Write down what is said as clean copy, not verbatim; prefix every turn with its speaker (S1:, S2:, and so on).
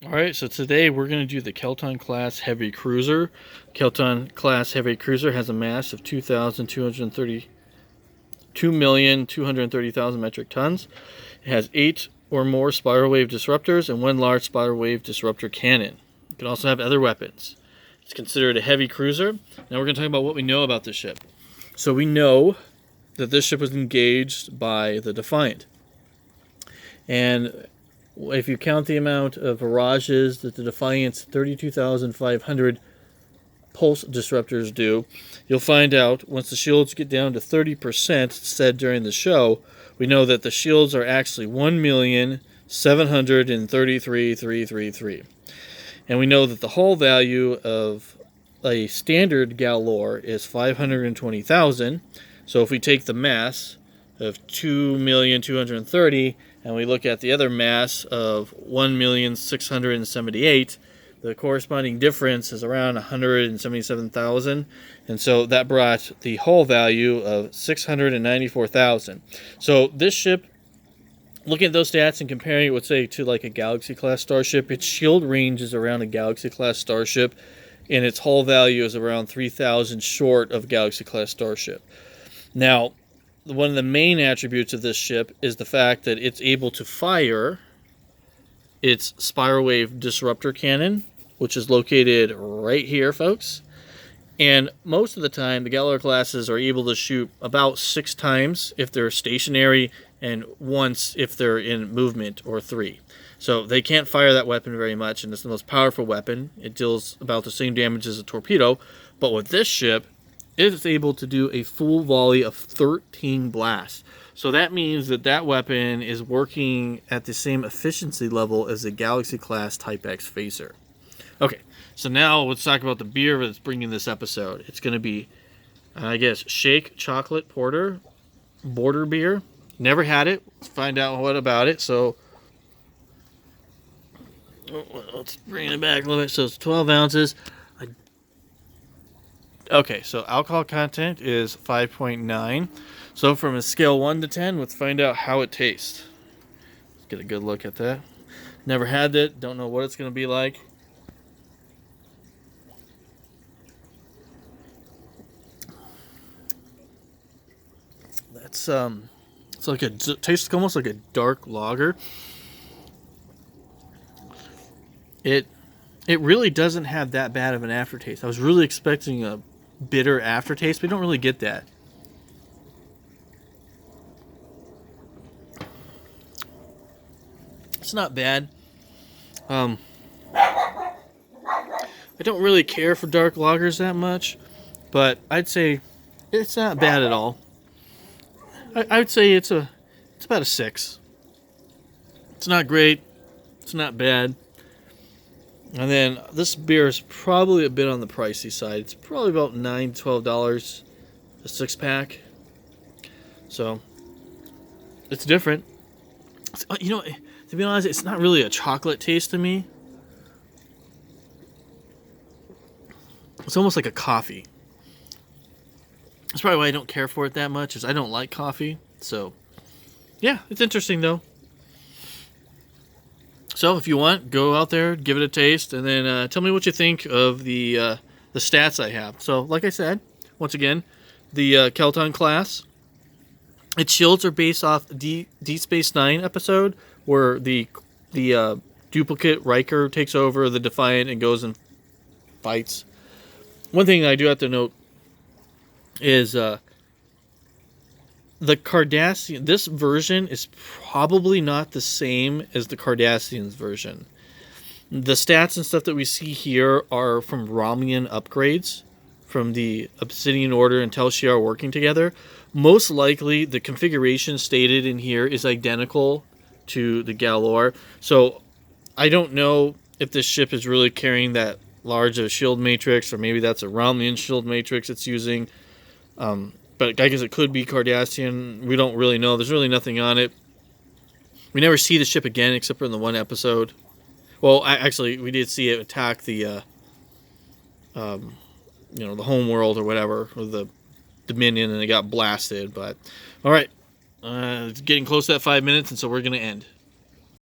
S1: Alright, so today we're going to do the Keldon-class heavy cruiser. Keldon-class heavy cruiser has a mass of 2,230,000 metric tons. It has 8 or more spiral wave disruptors and 1 large spiral wave disruptor cannon. It can also have other weapons. It's considered a heavy cruiser. Now we're going to talk about what we know about this ship. So we know that this ship was engaged by the Defiant. And if you count the amount of barrages that the Defiant's 32,500 pulse disruptors do, you'll find out once the shields get down to 30%, said during the show, we know that the shields are actually 1,733,333. And we know that the hull value of a standard Galore is 520,000. So if we take the mass of 2,230,000 and we look at the other mass of 1,678,000, the corresponding difference is around 177,000, and so that brought the hull value of 694,000. So this ship, looking at those stats and comparing it, let's say, to like a Galaxy-class starship, its shield range is around a Galaxy-class starship, and its hull value is around 3,000 short of Galaxy-class starship. Now, one of the main attributes of this ship is the fact that it's able to fire its spiral wave disruptor cannon, which is located right here, folks. And most of the time, the Galore classes are able to shoot about 6 times if they're stationary and once if they're in movement, or 3. So they can't fire that weapon very much, and it's the most powerful weapon. It deals about the same damage as a torpedo. But with this ship, it is able to do a full volley of 13 blasts. So that means that that weapon is working at the same efficiency level as the Galaxy-class Type X phaser. Okay, so now let's talk about the beer that's bringing this episode. It's going to be, I guess, Shake Chocolate Porter Boulder beer. Never had it. Let's find out what about it. So let's bring it back a little bit. So it's 12 ounces. Okay, so alcohol content is 5.9. So from a scale 1 to 10, let's find out how it tastes. Let's get a good look at that. Never had it. Don't know what it's going to be like. That's it's like tastes almost like a dark lager. It really doesn't have that bad of an aftertaste. I was really expecting a bitter aftertaste, but we don't really get that. It's not bad. I don't really care for dark lagers that much, but I'd say it's not bad at all. I would say it's about a 6. It's not great. It's not bad. And then this beer is probably a bit on the pricey side. It's probably about $9 to $12 a 6-pack. So it's different. You know, to be honest, it's not really a chocolate taste to me. It's almost like a coffee. That's probably why I don't care for it that much, is I don't like coffee. So yeah, it's interesting though. So if you want, go out there, give it a taste, and then tell me what you think of the stats I have. So like I said, once again, the Keldon-class, its shields are based off Deep Space Nine episode, where the duplicate Riker takes over the Defiant and goes and fights. One thing I do have to note is the Cardassian, this version is probably not the same as the Cardassians version. The stats and stuff that we see here are from Romulan upgrades from the Obsidian Order and Tel Shiar working together. Most likely, the configuration stated in here is identical to the Galore. So I don't know if this ship is really carrying that large of a shield matrix, or maybe that's a Romulan shield matrix it's using. But I guess it could be Cardassian. We don't really know. There's really nothing on it. We never see the ship again except for in the one episode. Well, actually, we did see it attack the, the home world or whatever, or the Dominion, and it got blasted. But all right, it's getting close to that 5 minutes, and so we're gonna end.